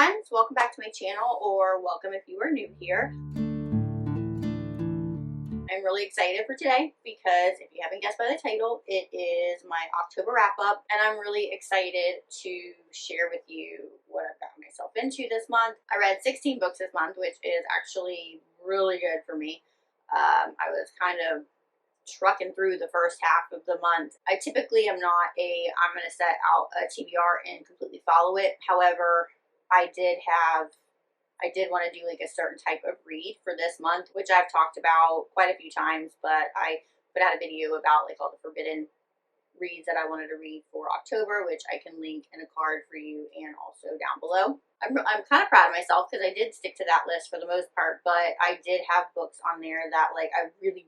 friends, welcome back to my channel, or welcome if you are new here. I'm really excited for today because if you haven't guessed by the title, it is my October wrap up, and I'm really excited to share with you what I've gotten myself into this month. I read 16 books this month, which is actually really good for me. I was kind of trucking through the first half of the month. I typically am not I'm going to set out a TBR and completely follow it. However, I did want to do like a certain type of read for this month, which I've talked about quite a few times, but I put out a video about like all the forbidden reads that I wanted to read for October, which I can link in a card for you and also down below. I'm kind of proud of myself because I did stick to that list for the most part, but I did have books on there that like I really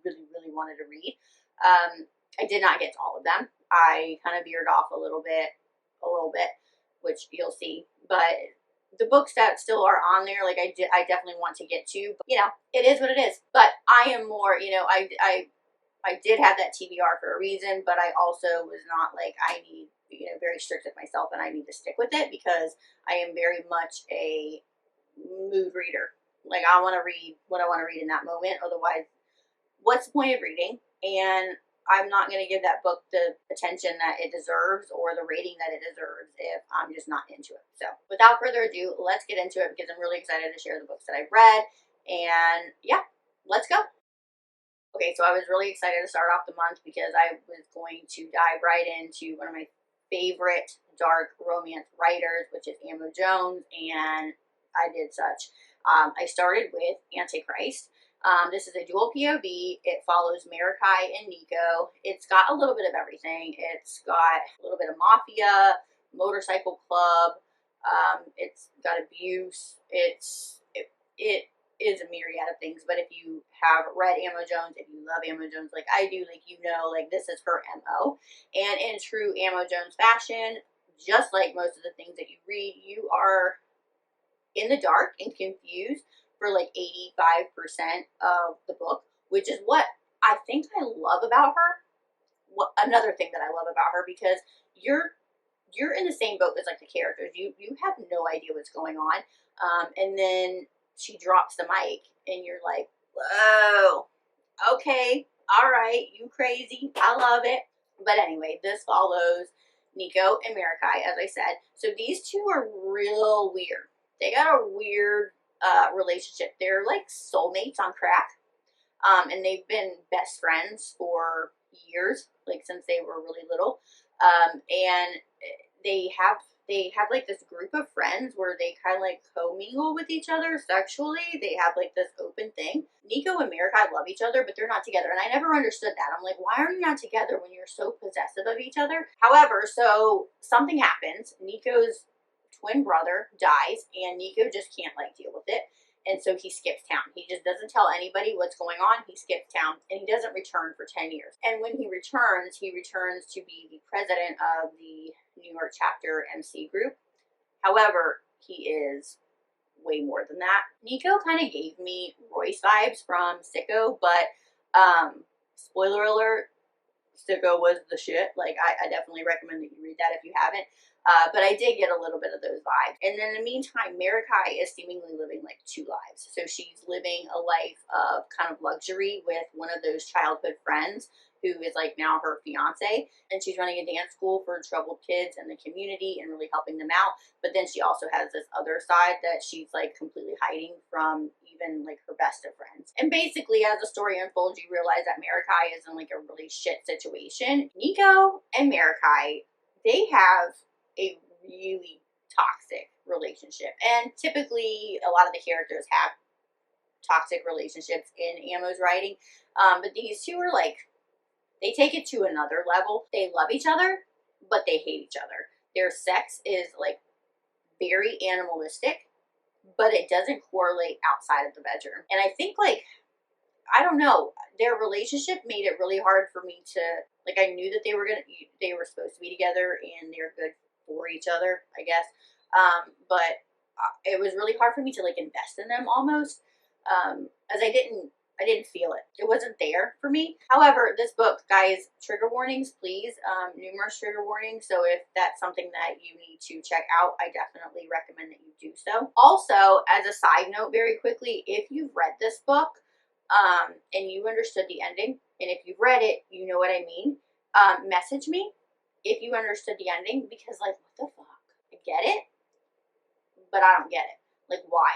wanted to read. I did not get to all of them. I kind of veered off a little bit, which you'll see, but the books that still are on there, like I definitely want to get to, but, you know, it is what it is. But I am more, you know, I did have that TBR for a reason, but I also was not like, I need, you know, very strict with myself and I need to stick with it because I am very much a mood reader. Like I want to read what I want to read in that moment. Otherwise, what's the point of reading? And I'm not going to give that book the attention that it deserves or the rating that it deserves if I'm just not into it. So without further ado, let's get into it because I'm really excited to share the books that I've read. And yeah, let's go. Okay, so I was really excited to start off the month because I was going to dive right into one of my favorite dark romance writers, which is Amo Jones, and I did such. I started with Antichrist. This is a dual POV. It follows Marikai and Nico. It's got a little bit of everything. It's got a little bit of mafia, motorcycle club. It's got abuse. It is a myriad of things, but if you have read Amo Jones, if you love Amo Jones like I do, like you know, like this is her MO. And in true Amo Jones fashion, just like most of the things that you read, you are in the dark and confused for like 85% of the book, which is what I think I love about her. Another thing that I love about her, because you're in the same boat as like the characters. You have no idea what's going on, and then she drops the mic and you're like, whoa, okay, all right, you crazy, I love it. But anyway, this follows Nico and Marikai, as I said. So these two are real weird. They got a weird relationship. They're like soulmates on crack, and they've been best friends for years, like since they were really little. And they have like this group of friends where they kind of like commingle with each other sexually. They have like this open thing. Nico and Marikai love each other, but they're not together. And I never understood that. I'm like, why are you not together when you're so possessive of each other? However, so something happens. Nico's twin brother dies, and Nico just can't like deal with it. And so he skips town. He just doesn't tell anybody what's going on. He skips town, and he doesn't return for 10 years. And when he returns to be the president of the New York chapter MC group. However, he is way more than that. Nico kind of gave me Royce vibes from Sicko, but spoiler alert, Sicko was the shit. Like, I definitely recommend that you read that if you haven't. But I did get a little bit of those vibes. And in the meantime, Marikai is seemingly living like two lives. So she's living a life of kind of luxury with one of those childhood friends who is like now her fiance. And she's running a dance school for troubled kids in the community and really helping them out. But then she also has this other side that she's like completely hiding from even like her best of friends. And basically, as the story unfolds, you realize that Marikai is in like a really shit situation. Nico and Marikai, they have a really toxic relationship, and typically a lot of the characters have toxic relationships in Amo's writing, but these two are like, they take it to another level. They love each other, but they hate each other. Their sex is like very animalistic, but it doesn't correlate outside of the bedroom. And I think like, I don't know, their relationship made it really hard for me to, like, I knew that they were supposed to be together and they're good for each other, I guess. But it was really hard for me to like invest in them almost, as I didn't I didn't feel it. It wasn't there for me. However, this book, guys, trigger warnings, please. Numerous trigger warnings. So if that's something that you need to check out, I definitely recommend that you do so. Also, as a side note, very quickly, if you've read this book and you understood the ending, and if you've read it, you know what I mean, message me if you understood the ending, because, like, what the fuck? I get it, but I don't get it. Like, why?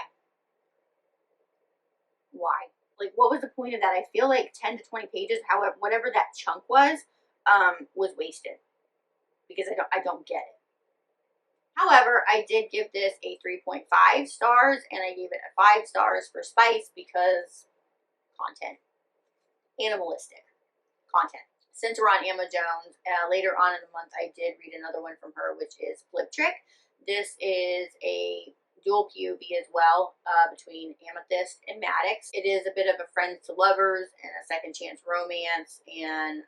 Why? Like, what was the point of that? I feel like 10 to 20 pages, however, whatever that chunk was wasted, because I don't get it. However, I did give this a 3.5 stars, and I gave it a 5 stars for spice, because content. Animalistic content. Since we're on Amo Jones, later on in the month, I did read another one from her, which is Flip Trick. This is a dual POV as well, between Amethyst and Maddox. It is a bit of a friends to lovers and a second chance romance, and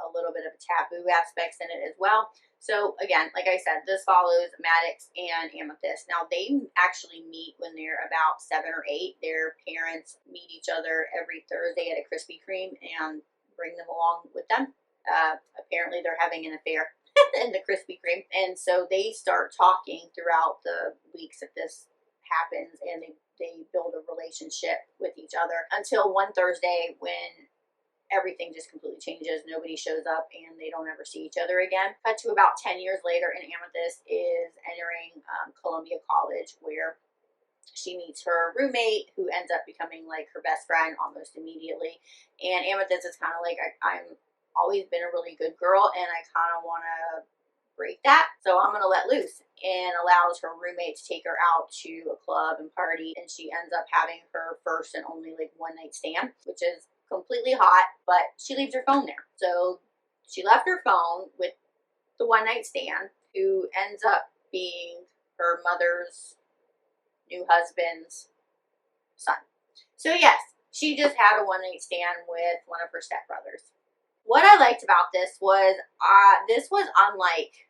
a little bit of a taboo aspects in it as well. So again, like I said, this follows Maddox and Amethyst. Now, they actually meet when they're about 7 or 8. Their parents meet each other every Thursday at a Krispy Kreme and bring them along with them. Apparently they're having an affair in the Krispy Kreme, and so they start talking throughout the weeks that this happens, and they build a relationship with each other until one Thursday when everything just completely changes. Nobody shows up, and they don't ever see each other again. Cut to about 10 years later, and Amethyst is entering Columbia College, where she meets her roommate, who ends up becoming like her best friend almost immediately. And Amethyst is kind of like, I'm always been a really good girl, and I kind of want to break that, so I'm going to let loose, and allows her roommate to take her out to a club and party, and she ends up having her first and only like one night stand, which is completely hot, but she leaves her phone there. So she left her phone with the one night stand, who ends up being her mother's new husband's son. So yes, she just had a one night stand with one of her stepbrothers. What I liked about this was unlike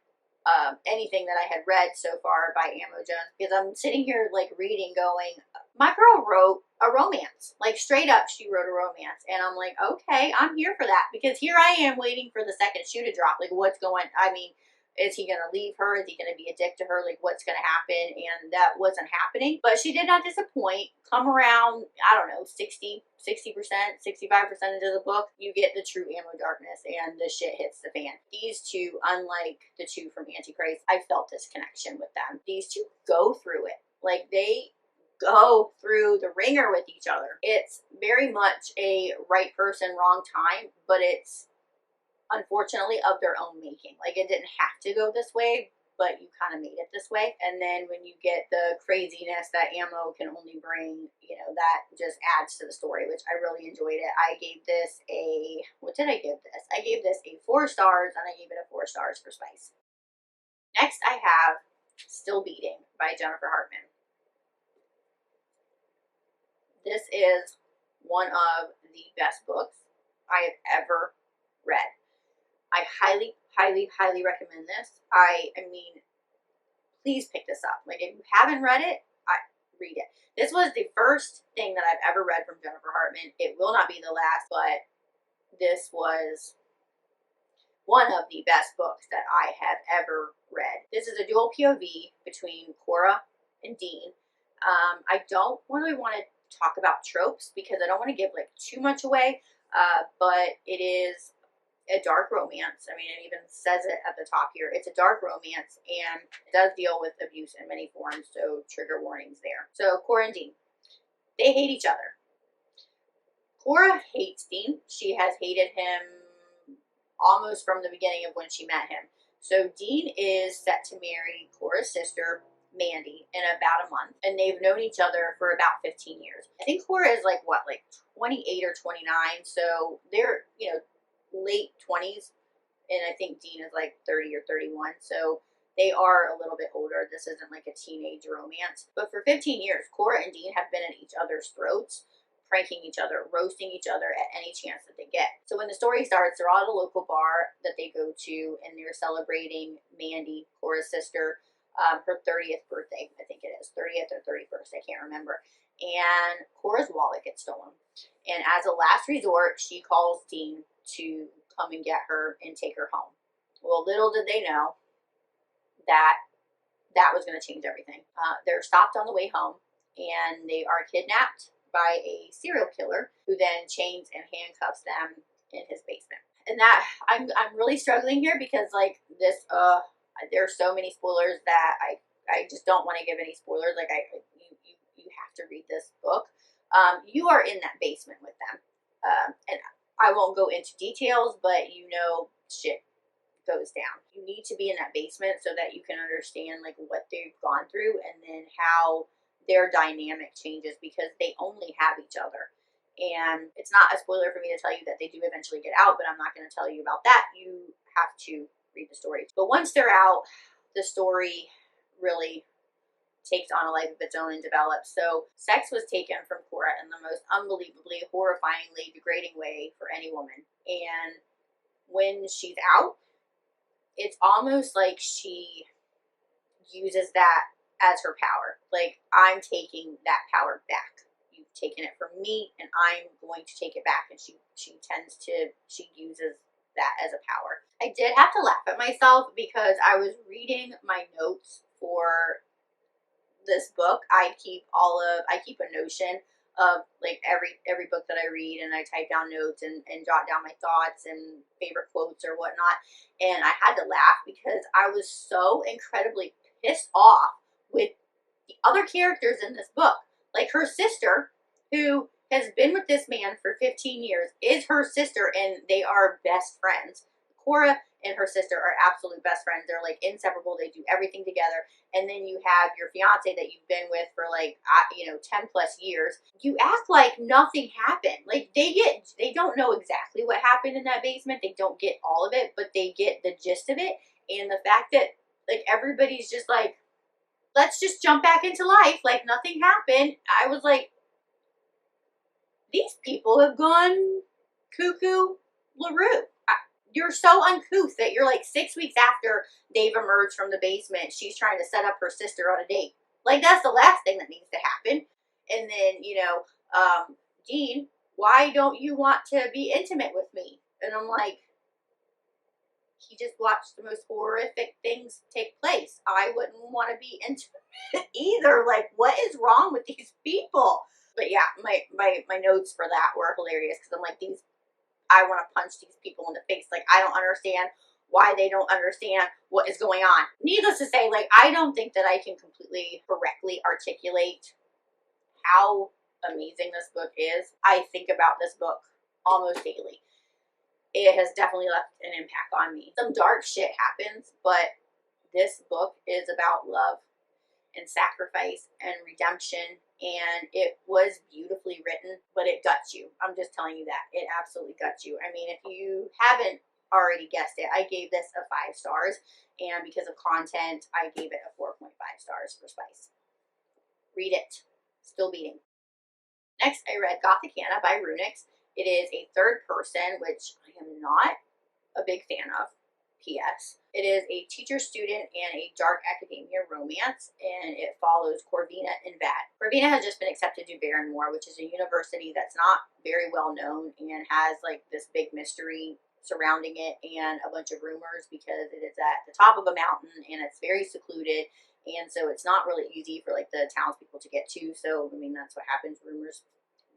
anything that I had read so far by Amo Jones, because I'm sitting here like reading going, my girl wrote a romance. Like, straight up, she wrote a romance. And I'm like, okay, I'm here for that, because here I am waiting for the second shoe to drop. Like, what's going, I mean, is he going to leave her? Is he going to be a dick to her? Like, what's going to happen? And that wasn't happening. But she did not disappoint. Come around, I don't know, 60%, 65% into the book, you get the true Amo darkness, and the shit hits the fan. These two, unlike the two from Antichrist, I felt this connection with them. These two go through it. Like, they go through the ringer with each other. It's very much a right person, wrong time, but it's unfortunately of their own making. Like, it didn't have to go this way, but you kind of made it this way. And then when you get the craziness that Amo can only bring, you know, that just adds to the story, which I really enjoyed it. I gave this a, what did I give this? I gave this a 4 stars, and I gave it a 4 stars for spice. Next, I have Still Beating by Jennifer Hartmann. This is one of the best books I have ever read. I highly, highly, highly recommend this. I mean, please pick this up. Like, if you haven't read it, read it. This was the first thing that I've ever read from Jennifer Hartmann. It will not be the last, but this was one of the best books that I have ever read. This is a dual POV between Cora and Dean. I don't really want to talk about tropes, because I don't want to give like too much away, but it is a dark romance. I mean, it even says it at the top here. It's a dark romance, and it does deal with abuse in many forms, so trigger warnings there. So Cora and Dean, they hate each other. Cora hates Dean. She has hated him almost from the beginning of when she met him. So Dean is set to marry Cora's sister, Mandy, in about a month, and they've known each other for about 15 years. I think Cora is like, what, like 28 or 29, so they're, you know, late 20s, and I think Dean is like 30 or 31, so they are a little bit older. This isn't like a teenage romance. But for 15 years, Cora and Dean have been at each other's throats, pranking each other, roasting each other at any chance that they get. So when the story starts, they're all at a local bar that they go to, and they're celebrating Mandy, Cora's sister, her 30th birthday, I think it is, 30th 30th or 31st, I can't remember. And Cora's wallet gets stolen. And as a last resort, she calls Dean to come and get her and take her home. Well, little did they know that that was going to change everything. They're stopped on the way home, and they are kidnapped by a serial killer who then chains and handcuffs them in his basement. And that I'm really struggling here because like this there are so many spoilers that I just don't want to give any spoilers. Like you have to read this book. You are in that basement with them, and I won't go into details, but you know shit goes down. You need to be in that basement so that you can understand like what they've gone through and then how their dynamic changes because they only have each other. And it's not a spoiler for me to tell you that they do eventually get out, but I'm not going to tell you about that. You have to read the story. But once they're out, the story really takes on a life of its own and develops. So sex was taken from Cora in the most unbelievably, horrifyingly degrading way for any woman. And when she's out, it's almost like she uses that as her power. Like, I'm taking that power back. You've taken it from me, and I'm going to take it back. And she uses that as a power. I did have to laugh at myself because I was reading my notes for this book. I keep a notion of like every book that I read, and I type down notes and jot down my thoughts and favorite quotes or whatnot. And I had to laugh because I was so incredibly pissed off with the other characters in this book. Like her sister, who has been with this man for 15 years, is her sister, and they are best friends. Cora and her sister are absolute best friends. They're like inseparable. They do everything together. And then you have your fiance that you've been with for like 10 plus years. You act like nothing happened. Like they don't know exactly what happened in that basement. They don't get all of it, but they get the gist of it. And the fact that like everybody's just like, let's just jump back into life like nothing happened. I was like, these people have gone cuckoo LaRue. You're so uncouth that you're like 6 weeks after they've emerged from the basement, she's trying to set up her sister on a date. Like, that's the last thing that needs to happen. And then, Dean, why don't you want to be intimate with me? And I'm like, he just watched the most horrific things take place. I wouldn't want to be intimate either. Like, what is wrong with these people? But yeah, my notes for that were hilarious because I'm like, I want to punch these people in the face. Like, I don't understand why they don't understand what is going on. Needless to say, like, I don't think that I can completely correctly articulate how amazing this book is. I think about this book almost daily. It has definitely left an impact on me. Some dark shit happens, but this book is about love and sacrifice and redemption, and it was beautifully written, but it guts you. I'm just telling you that. It absolutely guts you. I mean, if you haven't already guessed it, I gave this a 5 stars, and because of content, I gave it a 4.5 stars for spice. Read it. Still beating. Next, I read Gothicana by RunYx. It is a third person, which I am not a big fan of. P.S. It is a teacher-student and a dark academia romance, and it follows Corvina and Vad. Corvina has just been accepted to Barrymore, which is a university that's not very well known and has like this big mystery surrounding it and a bunch of rumors because it is at the top of a mountain and it's very secluded, and so it's not really easy for like the townspeople to get to. So I mean, that's what happens.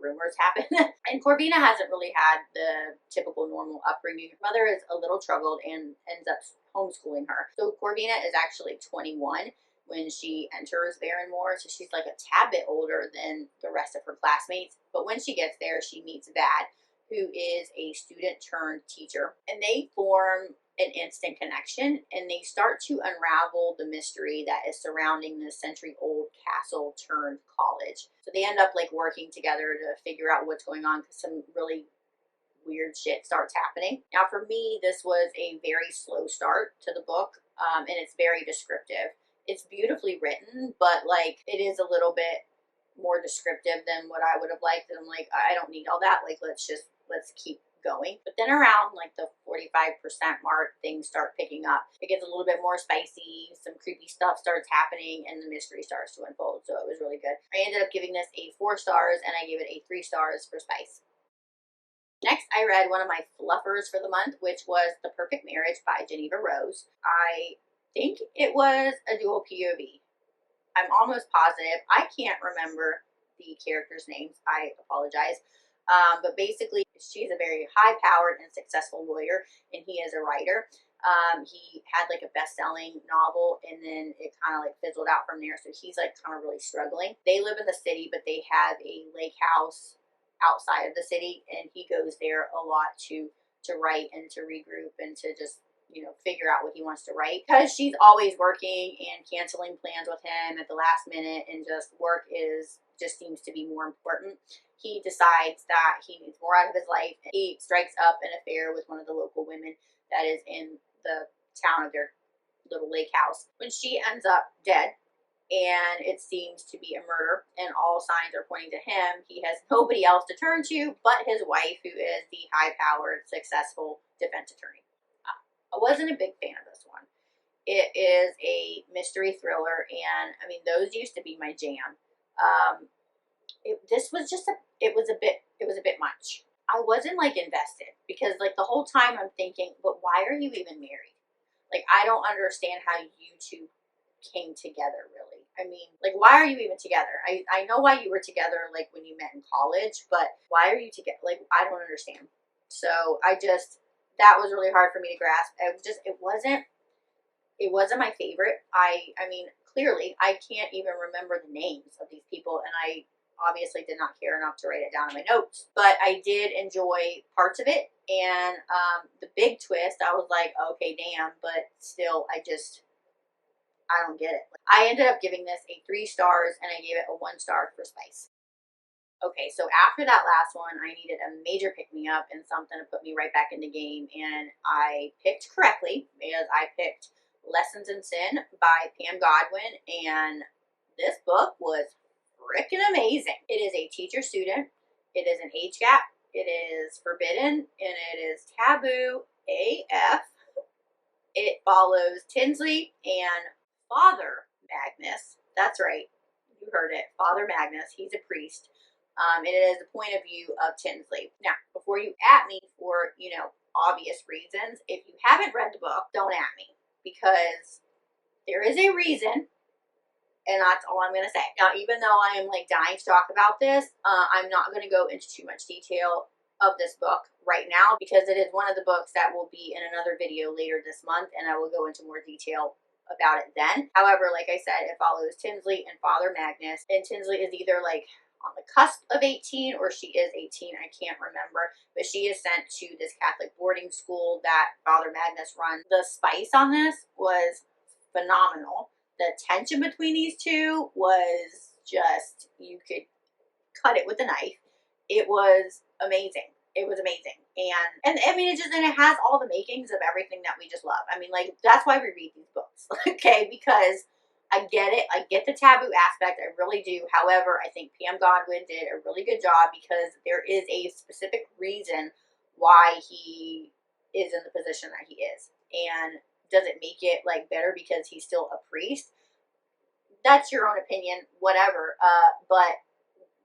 Rumors happen. And Corvina hasn't really had the typical normal upbringing. Her mother is a little troubled and ends up homeschooling her. So Corvina is actually 21 when she enters Barrymore, so she's like a tad bit older than the rest of her classmates. But when she gets there, she meets Vad, who is a student turned teacher, and they form an instant connection, and they start to unravel the mystery that is surrounding this century-old castle turned college. So they end up like working together to figure out what's going on because some really weird shit starts happening. Now for me, this was a very slow start to the book, and it's very descriptive. It's beautifully written, but like it is a little bit more descriptive than what I would have liked. And I'm like, I don't need all that. Like, let's keep going. But then around like the 45% mark, things start picking up. It gets a little bit more spicy, some creepy stuff starts happening, and the mystery starts to unfold. So it was really good. I ended up giving this a 4 stars, and I gave it a 3 stars for spice. Next, I read one of my fluffers for the month, which was The Perfect Marriage by Jeneva Rose. I think it was a dual POV. I'm almost positive. I can't remember the characters' names. I apologize. But basically, she's a very high-powered and successful lawyer, and he is a writer. He had like a best-selling novel, and then it kind of like fizzled out from there. So he's like kind of really struggling. They live in the city, but they have a lake house outside of the city, and he goes there a lot to write and to regroup and to just, you know, figure out what he wants to write, because she's always working and canceling plans with him at the last minute, and just work just seems to be more important. He decides that he needs more out of his life. He strikes up an affair with one of the local women that is in the town of their little lake house, when she ends up dead. And it seems to be a murder, and all signs are pointing to him. He has nobody else to turn to but his wife, who is the high-powered, successful defense attorney. I wasn't a big fan of this one. It is a mystery thriller, and I mean, those used to be my jam. This was just it was a bit much. I wasn't like invested, because like the whole time I'm thinking, but why are you even married? Like, I don't understand how you two came together, really. I mean, like, why are you even together? I know why you were together, like, when you met in college, but why are you together? Like, I don't understand. So that was really hard for me to grasp. It wasn't my favorite. I mean, clearly, I can't even remember the names of these people, and I obviously did not care enough to write it down in my notes. But I did enjoy parts of it, and the big twist, I was like, okay, damn, but still, I don't get it. I ended up giving this a 3 stars, and I gave it a 1 star for spice. Okay, so after that last one, I needed a major pick-me-up and something to put me right back in the game, and I picked correctly, because I picked Lessons in Sin by Pam Godwin, and this book was freaking amazing. It is a teacher-student. It is an age gap. It is forbidden, and it is taboo AF. It follows Tinsley and Father Magnus. That's right. You heard it. Father Magnus. He's a priest. And it is the point of view of Tinsley. Now, before you at me for, you know, obvious reasons, if you haven't read the book, don't at me. Because there is a reason, and that's all I'm going to say. Now, even though I am, like, dying to talk about this, I'm not going to go into too much detail of this book right now, because it is one of the books that will be in another video later this month, and I will go into more detail about it then. However, like I said, it follows Tinsley and Father Magnus, and Tinsley is either like on the cusp of 18 or she is 18, I can't remember, but she is sent to this Catholic boarding school that Father Magnus runs. The spice on this was phenomenal. The tension between these two was just, you could cut it with a knife. It was amazing. It was amazing. And I mean, and it has all the makings of everything that we just love. I mean, like, that's why we read these books, okay? Because I get it. I get the taboo aspect. I really do. However, I think Pam Godwin did a really good job, because there is a specific reason why he is in the position that he is. And does it make it, like, better because he's still a priest? That's your own opinion, whatever. But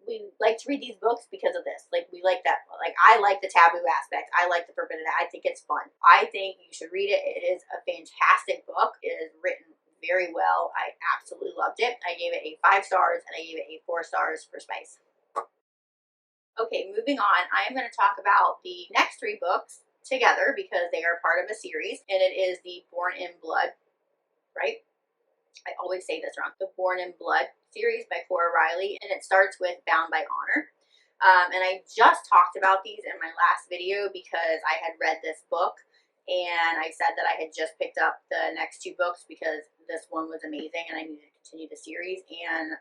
we like to read these books because of this. Like, we like that. Like, I like the taboo aspect. I like the forbidden. I think it's fun. I think you should read it. It is a fantastic book. It is written very well. I absolutely loved it. I gave it a 5 stars, and I gave it a 4 stars for spice. Okay, moving on. I am going to talk about the next 3 books together, because they are part of a series, and it is the Born in Blood, right? I always say this wrong. The Born in Blood series by Cora Reilly, and it starts with Bound by Honor. And I just talked about these in my last video, because I had read this book, and I said that I had just picked up the next 2 books because this one was amazing and I needed to continue the series. And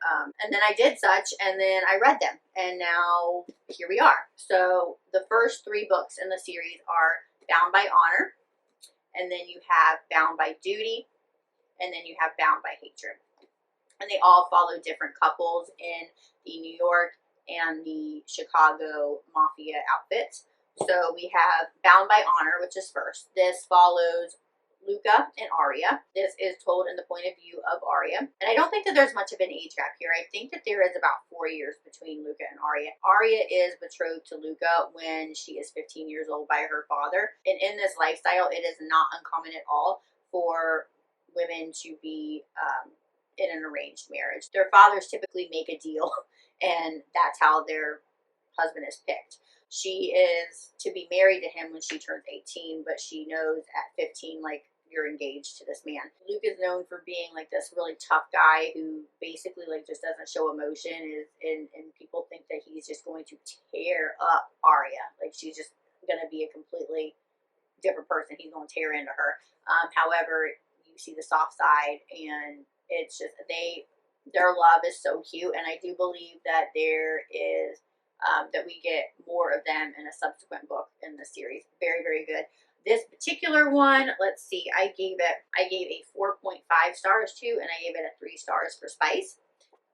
then I did such, and then I read them, and now here we are. So the first 3 books in the series are Bound by Honor, and then you have Bound by Duty, and then you have Bound by Hatred. And they all follow different couples in the New York and the Chicago mafia outfits. So we have Bound by Honor, which is first. This follows Luca and Arya. This is told in the point of view of Arya. And I don't think that there's much of an age gap here. I think that there is about 4 years between Luca and Arya. Arya is betrothed to Luca when she is 15 years old by her father. And in this lifestyle, it is not uncommon at all for women to be in an arranged marriage. Their fathers typically make a deal, and that's how their husband is picked. She is to be married to him when she turns 18, but she knows at 15, like, you're engaged to this man. Luke is known for being like this really tough guy who basically like just doesn't show emotion, and people think that he's just going to tear up Arya. Like, she's just going to be a completely different person. He's going to tear into her. However, you see the soft side, and it's just their love is so cute, and I do believe that there is that we get more of them in a subsequent book in the series. Very, very good. This particular one, let's see, I gave a 4.5 stars to, and I gave it a 3 stars for spice.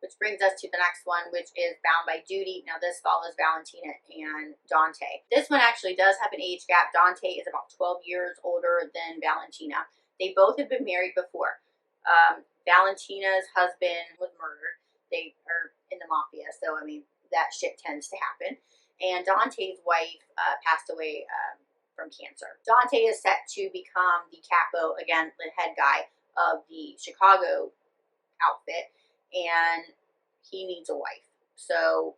Which brings us to the next one, which is Bound by Duty. Now this follows Valentina and Dante. This one actually does have an age gap. Dante is about 12 years older than Valentina. They both have been married before. Valentina's husband was murdered. They are in the mafia, so I mean, that shit tends to happen. And Dante's wife passed away from cancer. Dante is set to become the capo, again, the head guy of the Chicago outfit, and he needs a wife. So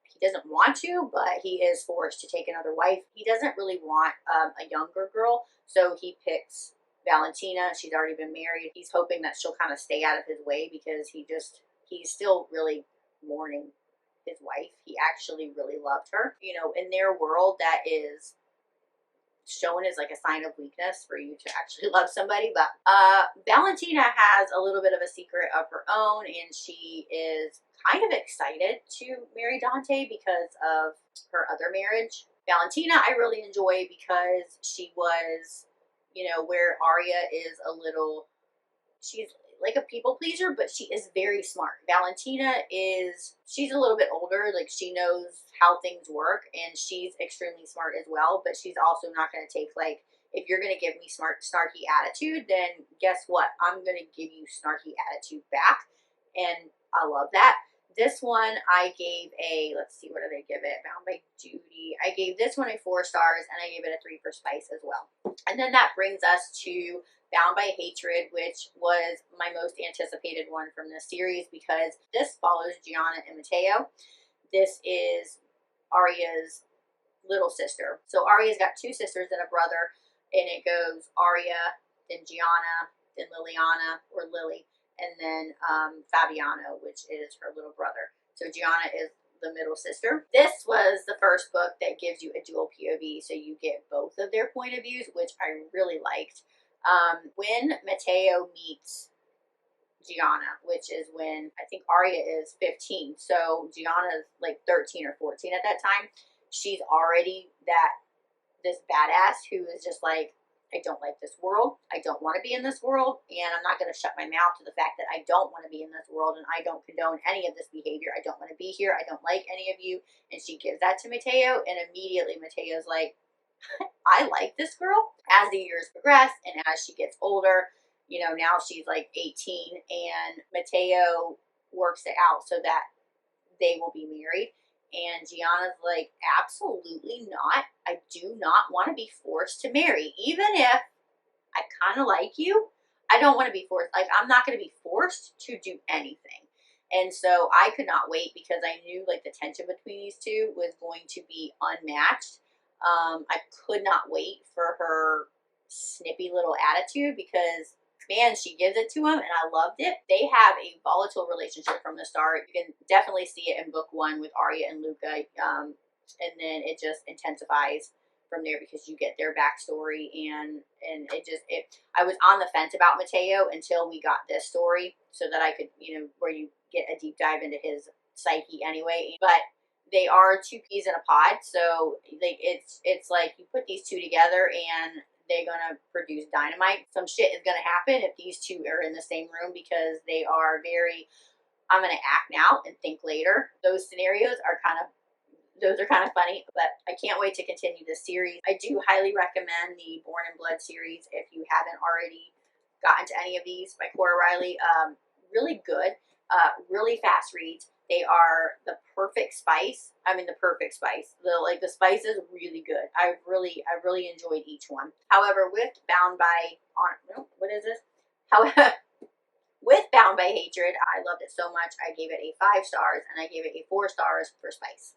he doesn't want to, but he is forced to take another wife. He doesn't really want a younger girl, so he picks Valentina. She's already been married. He's hoping that she'll kind of stay out of his way because he's still really mourning his wife. He actually really loved her. You know, in their world, that is shown as like a sign of weakness for you to actually love somebody. But Valentina has a little bit of a secret of her own, and she is kind of excited to marry Dante because of her other marriage. Valentina I really enjoy because she was, you know, where Arya is a little, she's like a people pleaser, but she is very smart. Valentina she's a little bit older, like she knows how things work, and she's extremely smart as well, but she's also not going to take, like, if you're going to give me snarky attitude, then guess what? I'm going to give you snarky attitude back, and I love that. This one I gave a, let's see, what did I give it? Bound by Duty. I gave this one a 4 stars, and I gave it a 3 for spice as well. And then that brings us to Bound by Hatred, which was my most anticipated one from this series because this follows Gianna and Matteo. This is Arya's little sister. So Arya's got 2 sisters and a brother, and it goes Arya, then Gianna, then Liliana, or Lily, and then Fabiano, which is her little brother. So Gianna is the middle sister. This was the first book that gives you a dual POV, so you get both of their point of views, which I really liked. When Matteo meets Gianna, which is when I think Arya is 15, so Gianna's like 13 or 14 at that time, she's already this badass who is just like, I don't like this world. I don't want to be in this world, and I'm not going to shut my mouth to the fact that I don't want to be in this world, and I don't condone any of this behavior. I don't want to be here. I don't like any of you. And she gives that to Matteo, and immediately Matteo's like, I like this girl. As the years progress and as she gets older, you know, now she's like 18, and Matteo works it out so that they will be married. And Gianna's like, absolutely not. I do not want to be forced to marry. Even if I kind of like you, I don't want to be forced. Like, I'm not going to be forced to do anything. And so I could not wait because I knew like the tension between these two was going to be unmatched. I could not wait for her snippy little attitude because, man, she gives it to him, and I loved it. They have a volatile relationship from the start. You can definitely see it in book 1 with Arya and Luca, and then it just intensifies from there because you get their backstory, and I was on the fence about Matteo until we got this story so that I could, you know, where you get a deep dive into his psyche anyway. But they are 2 peas in a pod, so it's like you put these 2 together and they're going to produce dynamite. Some shit is going to happen if these 2 are in the same room because they are very, I'm going to act now and think later. Those scenarios are kind of those are kind of funny, but I can't wait to continue this series. I do highly recommend the Born in Blood series if you haven't already gotten to any of these by Cora Reilly. Really good, really fast reads. They are the perfect spice. I mean, the perfect spice. The spice is really good. I really enjoyed each one. However, with Bound by what is this? However, with Bound by Hatred, I loved it so much. I gave it a 5 stars, and I gave it a 4 stars for spice.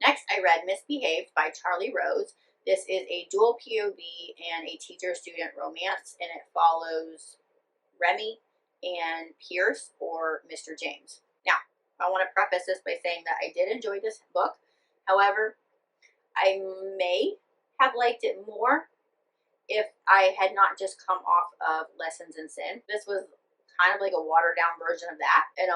Next, I read Misbehaved by Charleigh Rose. This is a dual POV and a teacher-student romance, and it follows Remy and Pierce, or Mr. James. Now, I want to preface this by saying that I did enjoy this book. However, I may have liked it more if I had not just come off of Lessons in Sin. This was kind of like a watered down version of that, and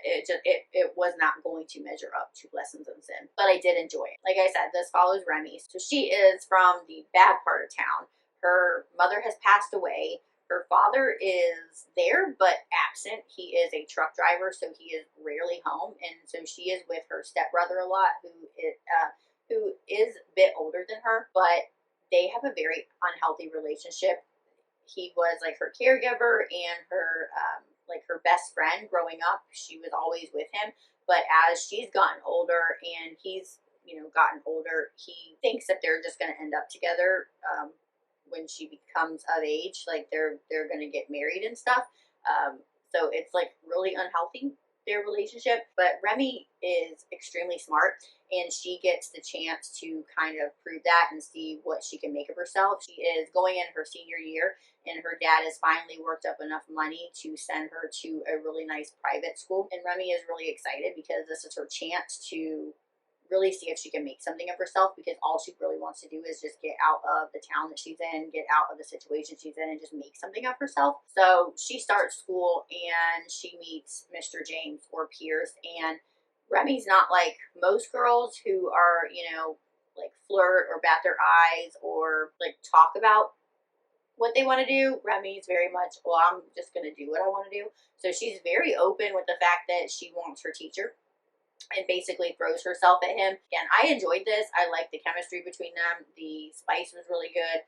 it was not going to measure up to Lessons in Sin, but I did enjoy it. Like I said, this follows Remy. So she is from the bad part of town. Her mother has passed away. Her father is there but absent. He is a truck driver, so he is rarely home, and so she is with her stepbrother a lot, who is a bit older than her, but they have a very unhealthy relationship. He was like her caregiver and her her best friend growing up. She was always with him, but as she's gotten older and he's gotten older, he thinks that they're just going to end up together when she becomes of age. Like they're going to get married and stuff. So it's like really unhealthy, their relationship. But Remy is extremely smart, and she gets the chance to kind of prove that and see what she can make of herself. She is going in her senior year, and her dad has finally worked up enough money to send her to a really nice private school. And Remy is really excited because this is her chance to really see if she can make something of herself, because all she really wants to do is just get out of the town that she's in, get out of the situation she's in, and just make something of herself. So she starts school and she meets Mr. James, or Pierce, and Remy's not like most girls who are, like flirt or bat their eyes or like talk about what they want to do. Remy's very much, well, I'm just going to do what I want to do. So she's very open with the fact that she wants her teacher and basically throws herself at him. And I enjoyed this. I liked the chemistry between them. The spice was really good.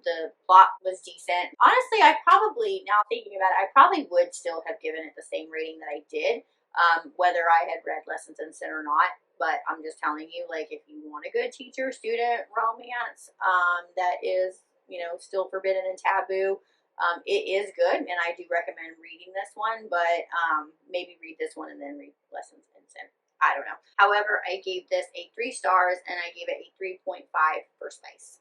The plot was decent. Honestly, now thinking about it, I probably would still have given it the same rating that I did, whether I had read Lessons in Sin or not. But I'm just telling you, like, if you want a good teacher-student romance that is, still forbidden and taboo, it is good, and I do recommend reading this one, but maybe read this one and then read Lessons in Sin. I don't know. However, I gave this a 3 stars, and I gave it a 3.5 for spice.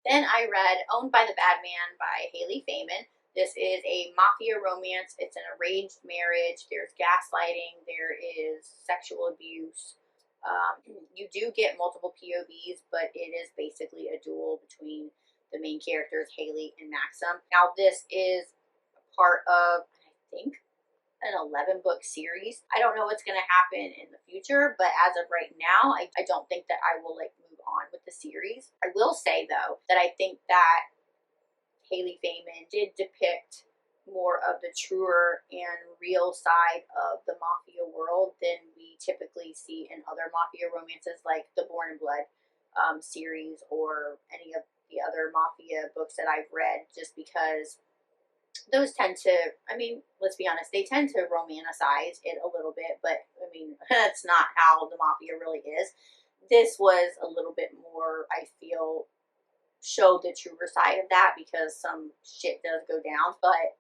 Then I read Owned by the Badman by Hayley Faiman. This is a mafia romance. It's an arranged marriage. There's gaslighting. There is sexual abuse. You do get multiple POVs, but it is basically a duel between the main characters, Hayley and Maxim. Now, this is part of, I think, an 11-book series. I don't know what's going to happen in the future, but as of right now, I don't think that I will move on with the series. I will say, though, that I think that Hayley Faiman did depict more of the truer and real side of the mafia world than we typically see in other mafia romances, like the Born in Blood series or any of the other mafia books that I've read, just because those tend to, let's be honest, they tend to romanticize it a little bit, but that's not how the mafia really is. This was a little bit more, I feel, showed the truer side of that, because some shit does go down, but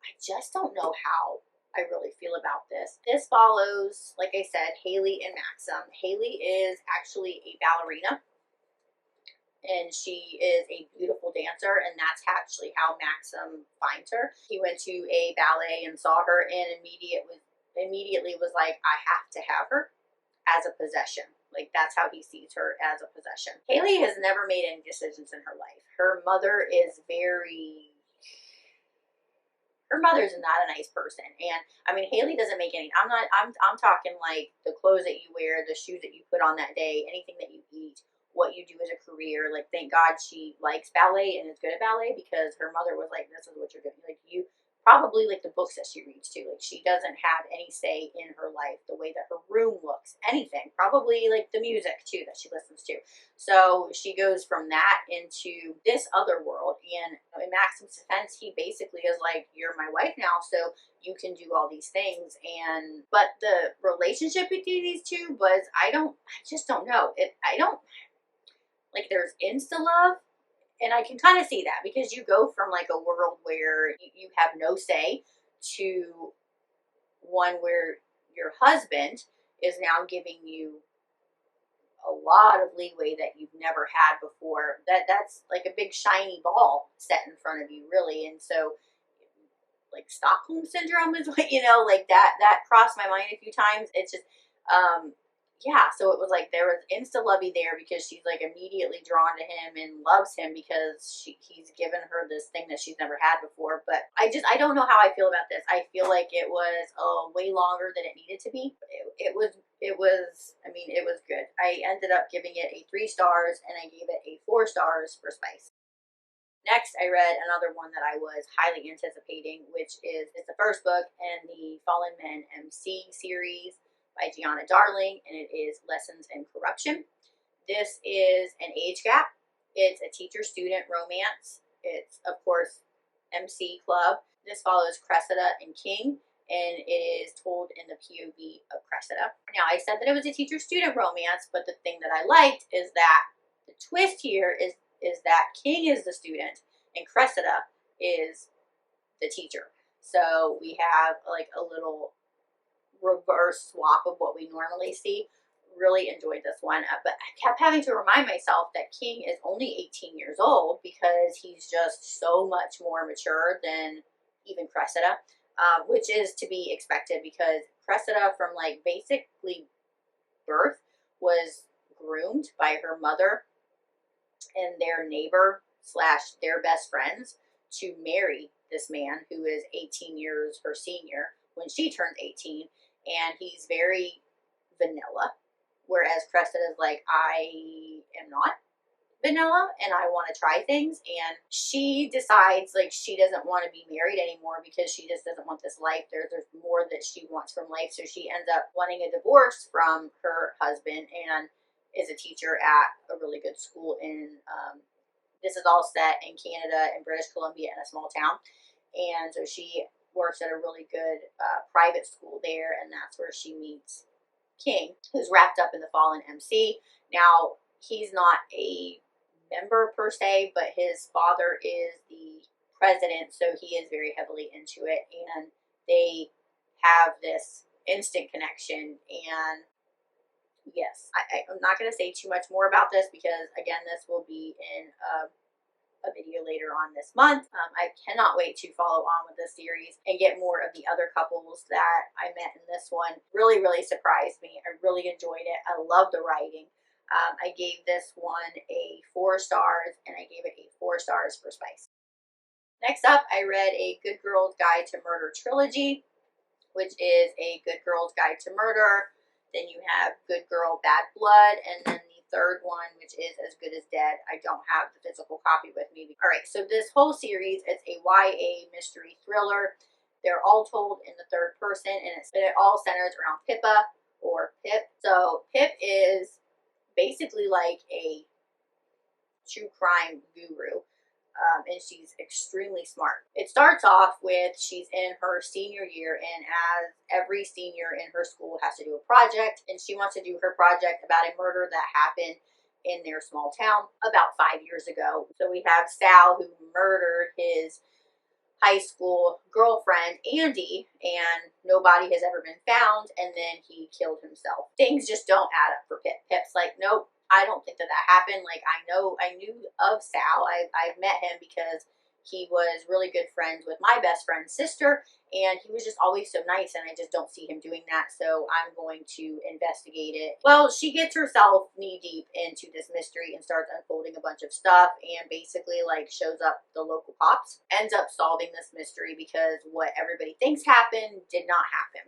I just don't know how I really feel about this. This follows, like I said, Hayley and Maxim. Hayley is actually a ballerina, and she is a beautiful dancer, and that's actually how Maxim finds her. He went to a ballet and saw her, and immediately was like, I have to have her as a possession. Like, that's how he sees her, as a possession. Hayley has never made any decisions in her life. Her mother's not a nice person, and Hayley doesn't make any. I'm talking like the clothes that you wear, the shoes that you put on that day, anything that you eat, what you do as a career. Like, thank God she likes ballet and is good at ballet, because her mother was like, this is what you're doing. Like, you probably like the books that she reads too. Like she doesn't have any say in her life, the way that her room looks, anything. Probably like the music too that she listens to. So she goes from that into this other world. And in Maxim's defense, he basically is like, you're my wife now, so you can do all these things. And but the relationship between these two was, I just don't know. I don't like, there's insta love. And I can kind of see that because you go from like a world where you have no say to one where your husband is now giving you a lot of leeway that you've never had before. That's like a big shiny ball set in front of you, really. And so like Stockholm syndrome is what, like that crossed my mind a few times. It's just yeah, so it was like there was insta lovey there because she's like immediately drawn to him and loves him because he's given her this thing that she's never had before. But I don't know how I feel about this. I feel like it was way longer than it needed to be. It was I mean, it was good. I ended up giving it a 3 stars and I gave it a 4 stars for spice. Next, I read another one that I was highly anticipating, which is the first book in the Fallen Men MC series by Gianna Darling, and it is Lessons in Corruption. This is an age gap. It's a teacher-student romance. It's, of course, MC Club. This follows Cressida and King, and it is told in the POV of Cressida. Now, I said that it was a teacher-student romance, but the thing that I liked is that the twist here is that King is the student and Cressida is the teacher. So we have like a little reverse swap of what we normally see. Really enjoyed this one, but I kept having to remind myself that King is only 18 years old because he's just so much more mature than even Cressida, which is to be expected because Cressida from like basically birth was groomed by her mother and their neighbor / their best friends to marry this man who is 18 years her senior when she turns 18. And he's very vanilla, whereas Krista is like, I am not vanilla and I want to try things. And she decides like she doesn't want to be married anymore because she just doesn't want this life. There's more that she wants from life. So she ends up wanting a divorce from her husband and is a teacher at a really good school in, this is all set in Canada and British Columbia in a small town. And so she works at a really good private school there, and that's where she meets King, who's wrapped up in the Fallen MC. Now, he's not a member per se, but his father is the president, so he is very heavily into it, and they have this instant connection. And yes, I'm not going to say too much more about this because, again, this will be in a video later on this month. I cannot wait to follow on with this series and get more of the other couples that I met in this one. Really, really surprised me. I really enjoyed it. I love the writing. I gave this one a 4 stars and I gave it a 4 stars for spice. Next up, I read A Good Girl's Guide to Murder trilogy, which is A Good Girl's Guide to Murder. Then you have Good Girl, Bad Blood, and then the third one, which is As Good as Dead. I don't have the physical copy with me. All right, so this whole series, it's a YA mystery thriller. They're all told in the third person, and it all centers around Pippa or Pip. So Pip is basically like a true crime guru. And she's extremely smart. It starts off with she's in her senior year, and as every senior in her school has to do a project, and she wants to do her project about a murder that happened in their small town about 5 years ago. So we have Sal, who murdered his high school girlfriend, Andy, and nobody has ever been found, and then he killed himself. Things just don't add up for Pip. Pip's like, nope, I don't think that happened. Like, I knew of Sal. I've met him because he was really good friends with my best friend's sister, and he was just always so nice, and I just don't see him doing that, so I'm going to investigate it. Well, she gets herself knee-deep into this mystery and starts unfolding a bunch of stuff, and basically, like, shows up the local cops, ends up solving this mystery because what everybody thinks happened did not happen.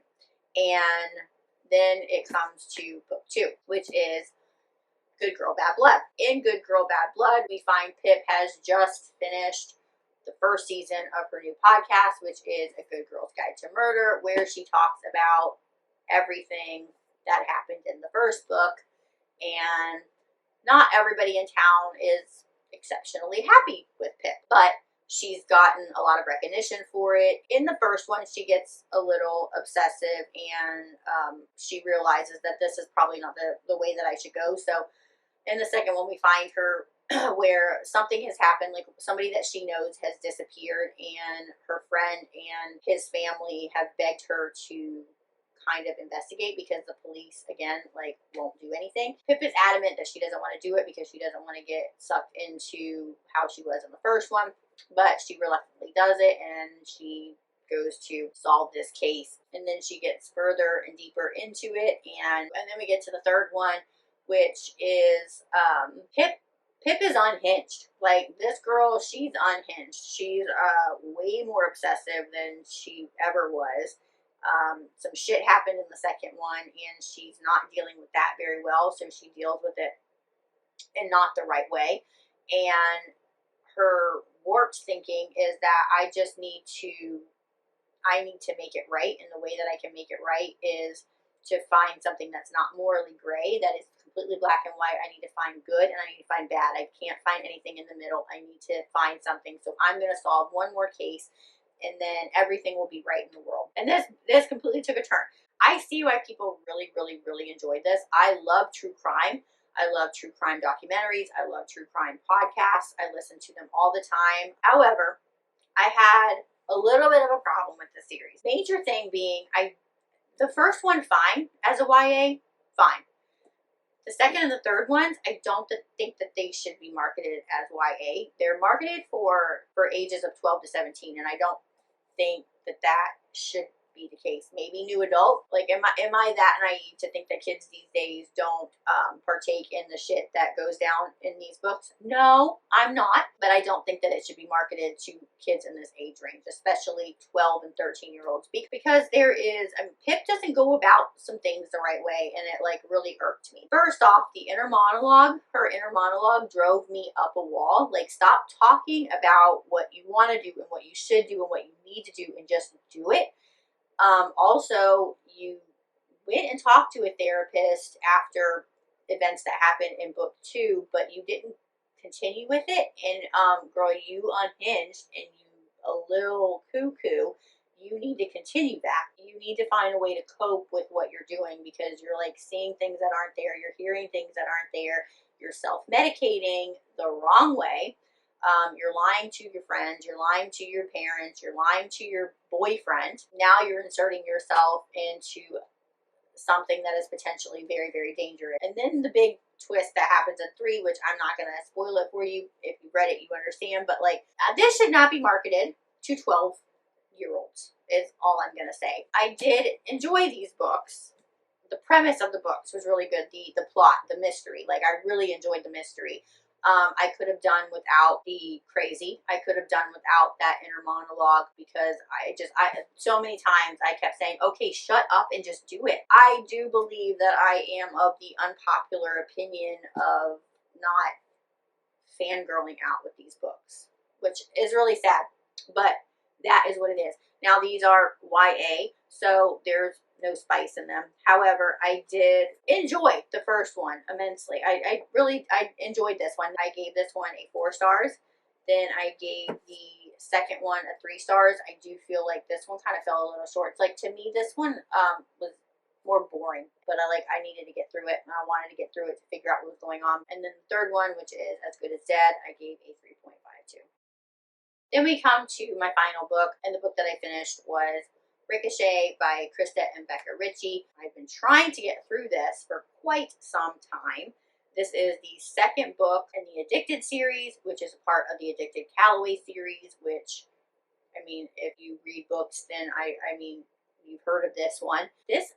And then it comes to book 2, which is Good Girl, Bad Blood. In Good Girl, Bad Blood, we find Pip has just finished the first season of her new podcast, which is A Good Girl's Guide to Murder, where she talks about everything that happened in the first book. And not everybody in town is exceptionally happy with Pip, but she's gotten a lot of recognition for it. In the first one, she gets a little obsessive, and she realizes that this is probably not the way that I should go. So in the second one, we find her where something has happened, like somebody that she knows has disappeared, and her friend and his family have begged her to kind of investigate because the police, again, like, won't do anything. Pip is adamant that she doesn't want to do it because she doesn't want to get sucked into how she was in the first one, but she reluctantly does it, and she goes to solve this case. And then she gets further and deeper into it, and then we get to the third one, which is Pip is unhinged. Like, this girl, she's unhinged. She's way more obsessive than she ever was. Some shit happened in the second one, and she's not dealing with that very well, so she deals with it in not the right way. And her warped thinking is that I need to make it right, and the way that I can make it right is to find something that's not morally gray, that is completely black and white. I need to find good, and I need to find bad. I can't find anything in the middle. I need to find something. So I'm going to solve one more case, and then everything will be right in the world. And this completely took a turn. I see why people really, really, really enjoyed this. I love true crime. I love true crime documentaries. I love true crime podcasts. I listen to them all the time. However, I had a little bit of a problem with the series. Major thing being, the first one, fine. As a YA, fine. The second and the third ones, I don't think that they should be marketed as YA. They're marketed for ages of 12 to 17, and I don't think that should be the case. Maybe new adult. Like, am I that naive to think that kids these days don't partake in the shit that goes down in these books? No, I'm not. But I don't think that it should be marketed to kids in this age range, especially 12 and 13-year-olds, because there is, Pip doesn't go about some things the right way, and it like really irked me. First off, her inner monologue drove me up a wall. Like, stop talking about what you want to do and what you should do and what you need to do, and just do it. Also, you went and talked to a therapist after events that happened in book 2, but you didn't continue with it. And girl, you unhinged, and you a little cuckoo. You need to continue that. You need to find a way to cope with what you're doing, because you're like seeing things that aren't there. You're hearing things that aren't there. You're self-medicating the wrong way. You're lying to your friends, you're lying to your parents, you're lying to your boyfriend. Now you're inserting yourself into something that is potentially very, very dangerous. And then the big twist that happens in 3, which I'm not going to spoil it for you. If you read it, you understand. But like, this should not be marketed to 12-year-olds is all I'm going to say. I did enjoy these books. The premise of the books was really good. The plot, the mystery. Like, I really enjoyed the mystery. I could have done without the crazy. I could have done without that inner monologue, because so many times I kept saying, okay, shut up and just do it. I do believe that I am of the unpopular opinion of not fangirling out with these books, which is really sad, but that is what it is. Now, these are YA, so there's no spice in them. However, I did enjoy the first one immensely. I enjoyed this one. I gave this one a 4 stars. Then I gave the second one a 3 stars. I do feel like this one kind of fell a little short. It's like, to me, this one was more boring, but I needed to get through it, and I wanted to get through it to figure out what was going on. And then the third one, which is As Good as Dead, I gave a 3.52. Then we come to my final book, and the book that I finished was Ricochet by Krista and Becca Ritchie. I've been trying to get through this for quite some time. This is the second book in the Addicted series, which is a part of the Addicted Calloway series, which, I mean, if you read books, then I mean, you've heard of this one. This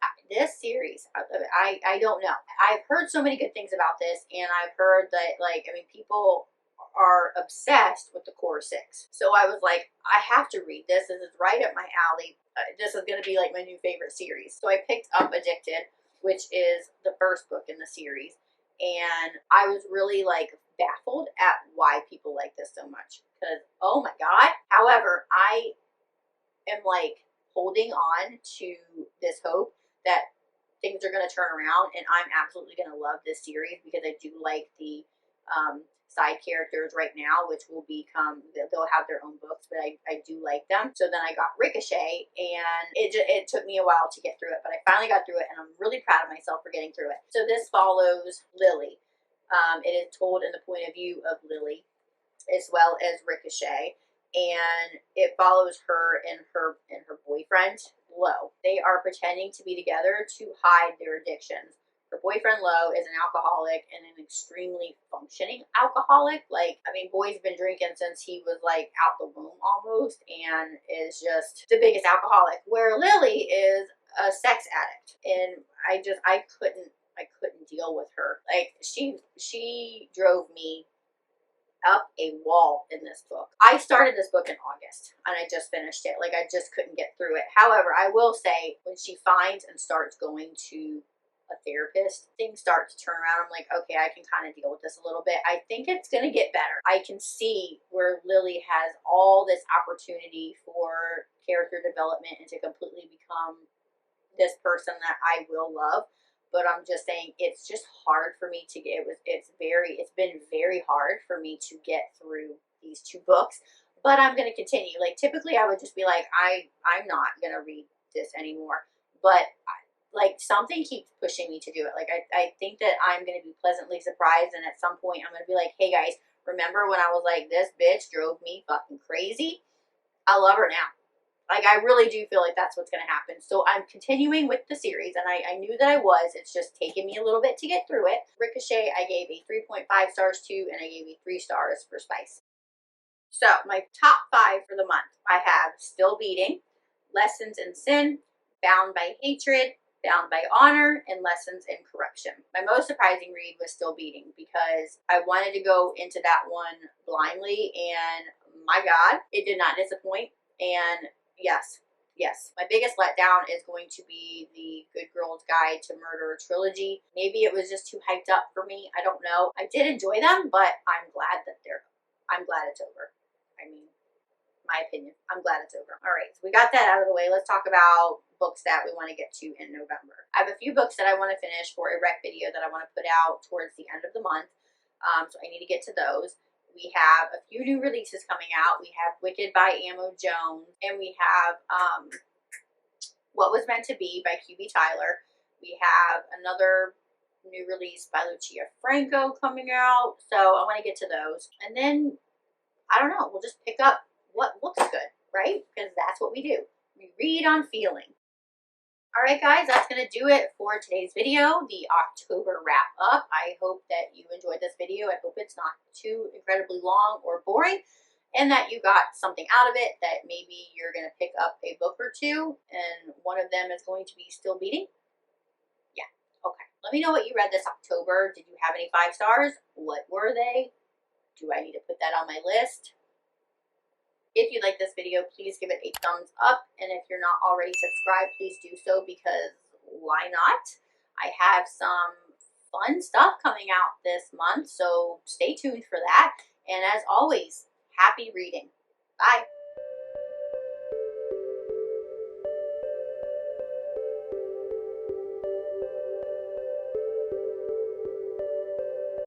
series, I don't know. I've heard so many good things about this, and I've heard that, like, I mean, people are obsessed with the Cora 6. So I was like, I have to read this. This is right up my alley. This is going to be like my new favorite series. So I picked up Addicted, which is the first book in the series. And I was really like baffled at why people like this so much. because, oh my God. However, I am like holding on to this hope that things are going to turn around, and I'm absolutely going to love this series because I do like the side characters right now, which will become, they'll have their own books, but I do like them. So then I got Ricochet, and it took me a while to get through it, but I finally got through it, and I'm really proud of myself for getting through it. So this follows Lily. It is told in the point of view of Lily as well as Ricochet, and it follows her and her boyfriend Lo. They are pretending to be together to hide their addictions. Her boyfriend Lo is an alcoholic, and an extremely functioning alcoholic. Like, I mean, boy's been drinking since he was like out the womb almost, and is just the biggest alcoholic. Where Lily is a sex addict, and I couldn't deal with her. Like, she drove me up a wall in this book. I started this book in August, and I just finished it. Like, I just couldn't get through it. However, I will say, when she finds and starts going to a therapist, things start to turn around. I'm like, okay, I can kind of deal with this a little bit. I think it's going to get better. I can see where Lily has all this opportunity for character development and to completely become this person that I will love. But I'm just saying, it's just hard for me to get, it's been very hard for me to get through these two books, but I'm going to continue. Like, typically I would just be like, I'm not going to read this anymore, but like, something keeps pushing me to do it. Like, I think that I'm going to be pleasantly surprised, and at some point I'm going to be like, hey guys, remember when I was like, this bitch drove me fucking crazy? I love her now. Like, I really do feel like that's what's going to happen. So I'm continuing with the series, and I knew that I was. It's just taken me a little bit to get through it. Ricochet, I gave a 3.5 stars to, and I gave a 3 stars for Spice. So my top 5 for the month, I have Still Beating, Lessons in Sin, Bound by Hatred, Bound by Honor, and Lessons in Corruption. My most surprising read was Still Beating, because I wanted to go into that one blindly, and my God, it did not disappoint. And yes, my biggest letdown is going to be the Good Girl's Guide to Murder trilogy. Maybe it was just too hyped up for me. I don't know. I did enjoy them, but I'm glad it's over. I mean, my opinion. I'm glad it's over. All right, so we got that out of the way. Let's talk about books that we want to get to in November. I have a few books that I want to finish for a rec video that I want to put out towards the end of the month. So I need to get to those. We have a few new releases coming out. We have Wicked by Amo Jones, and we have What Was Meant to Be by QB Tyler. We have another new release by Lucia Franco coming out. So I want to get to those. And then, I don't know, we'll just pick up what looks good, right? Because that's what we do. We read on feeling. Alright guys, that's going to do it for today's video, the October wrap up. I hope that you enjoyed this video. I hope it's not too incredibly long or boring, and that you got something out of it, that maybe you're going to pick up a book or two, and one of them is going to be Still Beating. Yeah, okay. Let me know what you read this October. Did you have any 5 stars? What were they? Do I need to put that on my list? If you like this video, please give it a thumbs up. And if you're not already subscribed, please do so, because why not? I have some fun stuff coming out this month, so stay tuned for that. And as always, happy reading. Bye.